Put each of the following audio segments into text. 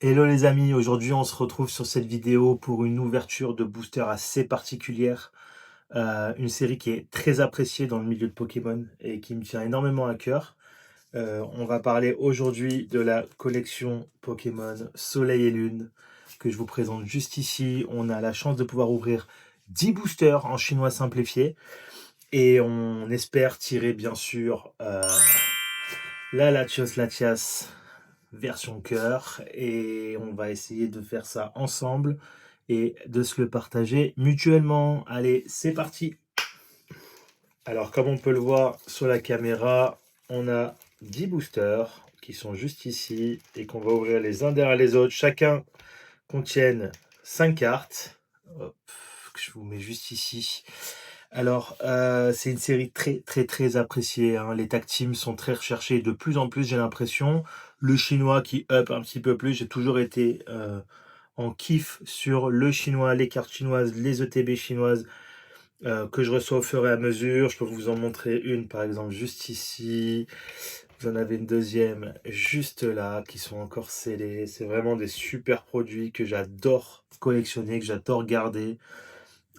Hello les amis, aujourd'hui on se retrouve sur cette vidéo pour une ouverture de booster assez particulière. Une série qui est très appréciée dans le milieu de Pokémon et qui me tient énormément à cœur. On va parler aujourd'hui de la collection Pokémon Soleil et Lune que je vous présente juste ici. On a la chance de pouvoir ouvrir 10 boosters en chinois simplifié et on espère tirer bien sûr la Latias version cœur et on va essayer de faire ça ensemble et de se le partager mutuellement. Allez, c'est parti. Alors comme on peut le voir sur la caméra, on a 10 boosters qui sont juste ici et qu'on va ouvrir les uns derrière les autres. Chacun contiennent 5 cartes. Hop, que je vous mets juste ici. Alors, c'est une série très appréciée, hein. Les tag teams sont très recherchés de plus en plus, j'ai l'impression. Le chinois qui up un petit peu plus. J'ai toujours été en kiff sur le chinois, les cartes chinoises, les ETB chinoises que je reçois au fur et à mesure. Je peux vous en montrer une, par exemple, juste ici. Vous en avez une deuxième juste là, qui sont encore scellées. C'est vraiment des super produits que j'adore collectionner, que j'adore garder.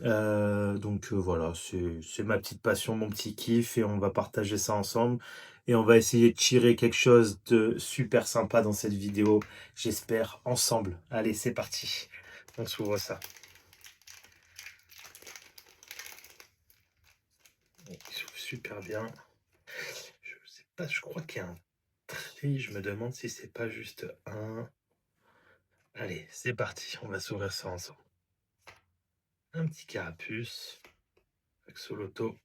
Voilà, c'est ma petite passion, mon petit kiff et on va partager ça ensemble et on va essayer de tirer quelque chose de super sympa dans cette vidéo, j'espère, ensemble. Allez, c'est parti, on s'ouvre ça. Il s'ouvre super bien. Je sais pas, je crois qu'il y a un tri, je me demande si c'est pas juste un... Allez, c'est parti, on va s'ouvrir ça ensemble. Un petit carapuce, Axoloto.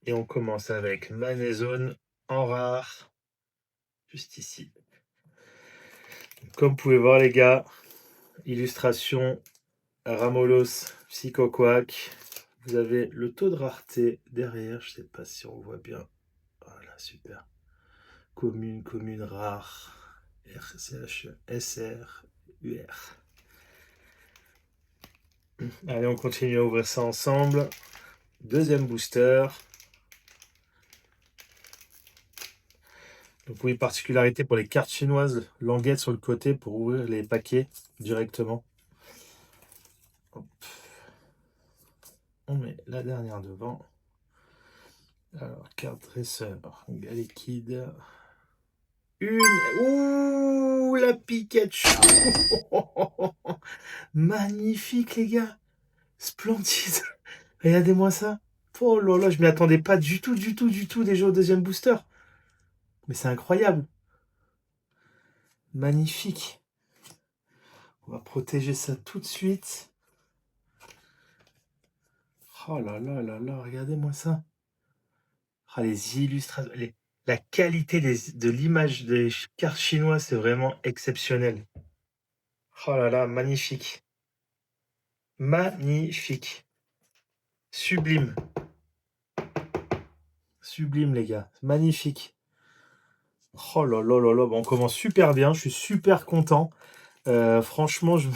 Et on commence avec Manézone en rare, juste ici. Comme vous pouvez voir les gars, illustration Ramolos Psychoquack. Vous avez le taux de rareté derrière, je sais pas si on voit bien. Voilà, super. Commune rare, RCH, SR, UR. Allez, on continue à ouvrir ça ensemble. Deuxième booster. Donc oui, particularité pour les cartes chinoises, languette sur le côté pour ouvrir les paquets directement. Hop. On met la dernière devant. Alors, carte dresseur, Galekid. Ouh, la Pikachu. Magnifique, les gars. Splendide. Regardez-moi ça. Oh là là, je m'y attendais pas du tout déjà au deuxième booster. Mais c'est incroyable. Magnifique. On va protéger ça tout de suite. Oh là là là là, regardez-moi ça. Ah, les illustrations, la qualité de l'image des cartes chinoises, c'est vraiment exceptionnel. Oh là là, magnifique. Magnifique. Sublime. Sublime, les gars. Magnifique. Oh là là là là, on commence super bien. Je suis super content. Franchement, je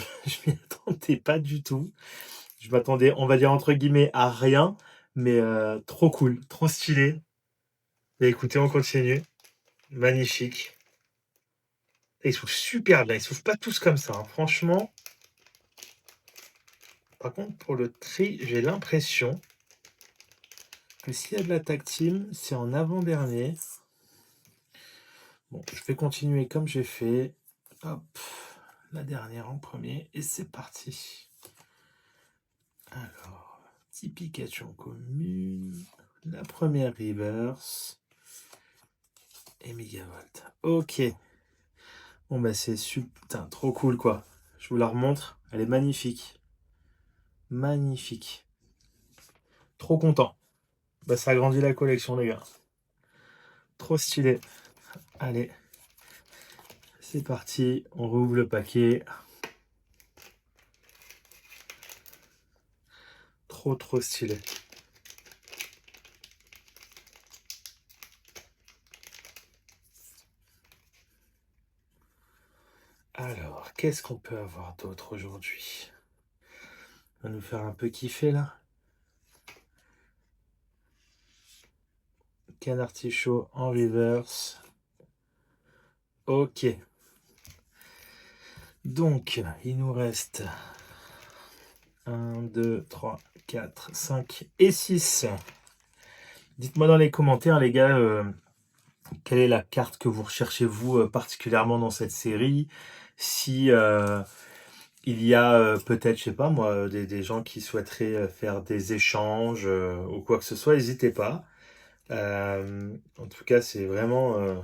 m'y attendais pas du tout. Je m'attendais, on va dire entre guillemets, à rien. Mais trop cool, trop stylé. Et écoutez, on continue. Magnifique. Et ils s'ouvrent super bien. Ils s'ouvrent pas tous comme ça, hein. Franchement. Par contre, pour le tri, j'ai l'impression que s'il y a de la tag team, c'est en avant-dernier. Bon, je vais continuer comme j'ai fait. Hop, la dernière en premier. Et c'est parti. Alors, petit Pikachu en commune. La première reverse. Et Megavolt. Ok. Bon, bah c'est super. Putain, trop cool quoi. Je vous la remontre. Elle est magnifique. Magnifique. Trop content. Bah ça agrandit la collection les gars. Trop stylé. Allez. C'est parti. On rouvre le paquet. Trop stylé. Alors, qu'est-ce qu'on peut avoir d'autre aujourd'hui? On va nous faire un peu kiffer là. Canne artichaut en reverse. Ok. Donc, il nous reste 1, 2, 3, 4, 5 et 6. Dites-moi dans les commentaires, les gars, quelle est la carte que vous recherchez, vous, particulièrement dans cette série? Si il y a peut-être, je sais pas moi, des gens qui souhaiteraient faire des échanges ou quoi que ce soit, n'hésitez pas. En tout cas, c'est vraiment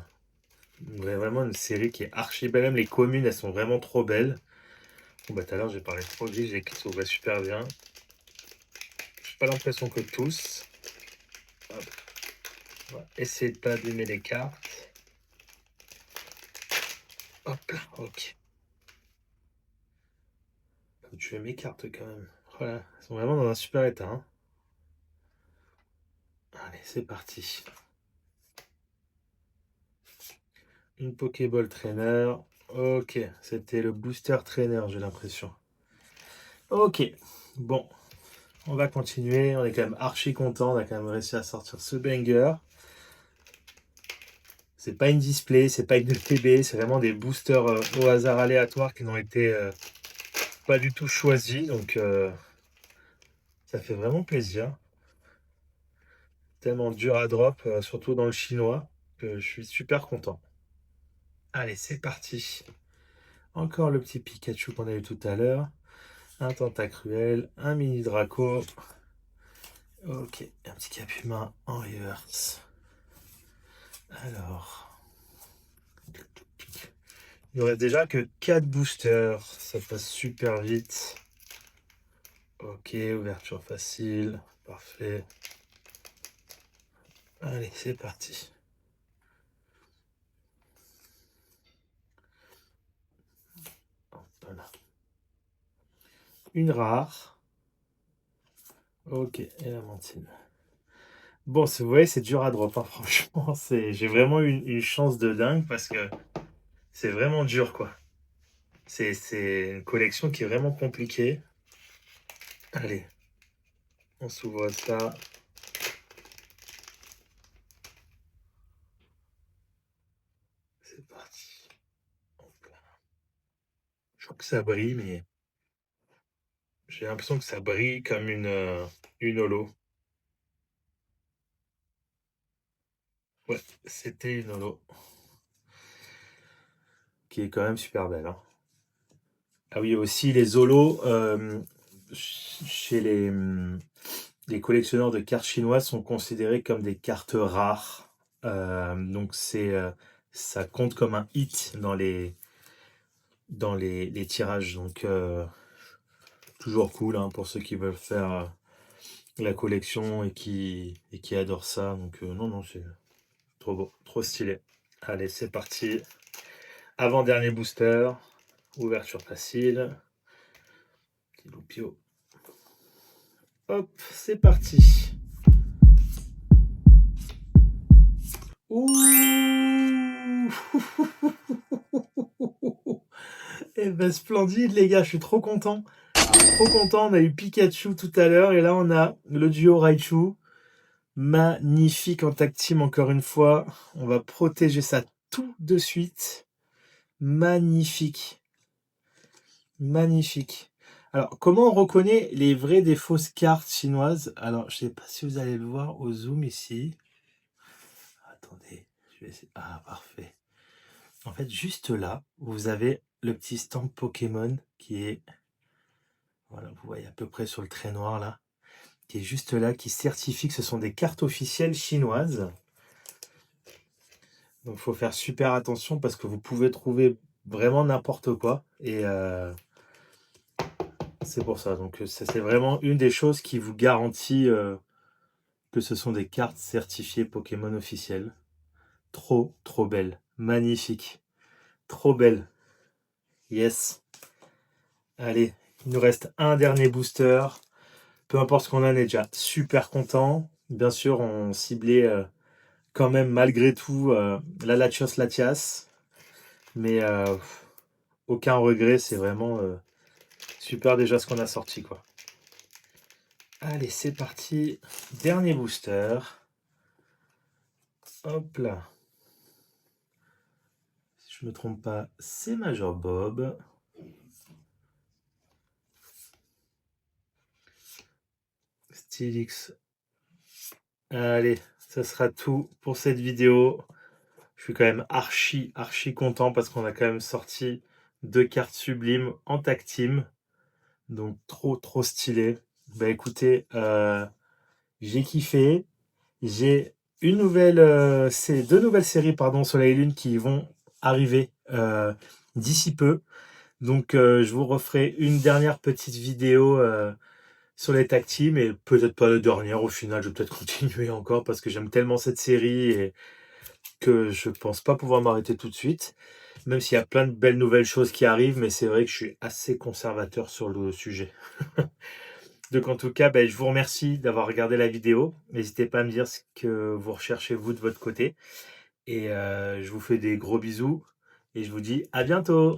une série qui est archi belle. Même les communes, elles sont vraiment trop belles. Bon, bah, tout à l'heure, j'ai parlé trop vite, j'ai écrit ça va super bien. J'ai pas l'impression que tous. Hop. On va essayer de pas abîmer les cartes. Hop là, ok. Faut tuer mes cartes quand même. Voilà, elles sont vraiment dans un super état, hein. Allez, c'est parti. Une Pokéball Trainer. Ok, c'était le Booster Trainer, j'ai l'impression. Ok, bon, on va continuer. On est quand même archi content. On a quand même réussi à sortir ce banger. C'est pas une display, c'est pas une LTB, c'est vraiment des boosters au hasard aléatoires qui n'ont été pas du tout choisis. Donc ça fait vraiment plaisir. Tellement dur à drop, surtout dans le chinois, que je suis super content. Allez, c'est parti. Encore le petit Pikachu qu'on a eu tout à l'heure. Un Tentacruel, un mini Draco. Ok, un petit Capumain en reverse. Alors, il n'y aurait déjà que 4 boosters. Ça passe super vite. Ok, ouverture facile. Parfait. Allez, c'est parti. Voilà. Une rare. Ok, et la mantine. Bon, vous voyez, c'est dur à drop, hein, franchement. J'ai vraiment eu une chance de dingue parce que c'est vraiment dur, quoi. C'est une collection qui est vraiment compliquée. Allez, on s'ouvre ça. C'est parti. Hop là. Je crois que ça brille, mais j'ai l'impression que ça brille comme une holo. Ouais, c'était une holo. Qui est quand même super belle, hein. Ah oui, aussi les holos, chez les collectionneurs de cartes chinoises sont considérés comme des cartes rares. Donc ça compte comme un hit dans les tirages. Donc toujours cool, hein, pour ceux qui veulent faire la collection et qui adorent ça. Donc non, non, c'est trop beau, trop stylé. Allez, c'est parti. Avant-dernier booster. Ouverture facile. Petit loupio. Hop, c'est parti. Ouh. Eh ben splendide les gars, je suis trop content. Trop content, on a eu Pikachu tout à l'heure et là on a le duo Raichu. Magnifique en tag team encore une fois. On va protéger ça tout de suite. Magnifique. Magnifique. Alors, comment on reconnaît les vraies des fausses cartes chinoises? Alors, je sais pas si vous allez le voir au zoom ici. Attendez, je vais essayer. Ah, parfait. En fait, juste là, vous avez le petit stamp Pokémon qui est, voilà, vous voyez à peu près sur le trait noir là, qui est juste là, qui certifie que ce sont des cartes officielles chinoises. Donc, il faut faire super attention parce que vous pouvez trouver vraiment n'importe quoi. Et c'est pour ça. Donc, ça, c'est vraiment une des choses qui vous garantit que ce sont des cartes certifiées Pokémon officielles. Trop, trop belle. Magnifique. Trop belle. Yes. Allez, il nous reste un dernier booster. Peu importe ce qu'on a, on est déjà super content. Bien sûr, on ciblait quand même malgré tout la Latios Latias. Mais aucun regret, c'est vraiment super déjà ce qu'on a sorti, quoi. Allez, c'est parti. Dernier booster. Hop là. Si je me trompe pas, c'est Major Bob. Silix. Allez, ça sera tout pour cette vidéo. Je suis quand même archi content parce qu'on a quand même sorti 2 cartes sublimes en tag team. Donc trop stylé. Bah écoutez, j'ai kiffé. J'ai une nouvelle, c'est 2 nouvelles séries pardon, Soleil et Lune qui vont arriver d'ici peu. Donc je vous referai une dernière petite vidéo sur les tag teams et peut-être pas la dernière au final. Je vais peut-être continuer encore parce que j'aime tellement cette série et que je pense pas pouvoir m'arrêter tout de suite. Même s'il y a plein de belles nouvelles choses qui arrivent, mais c'est vrai que je suis assez conservateur sur le sujet. Donc en tout cas, ben, je vous remercie d'avoir regardé la vidéo. N'hésitez pas à me dire ce que vous recherchez vous de votre côté. Et je vous fais des gros bisous et je vous dis à bientôt.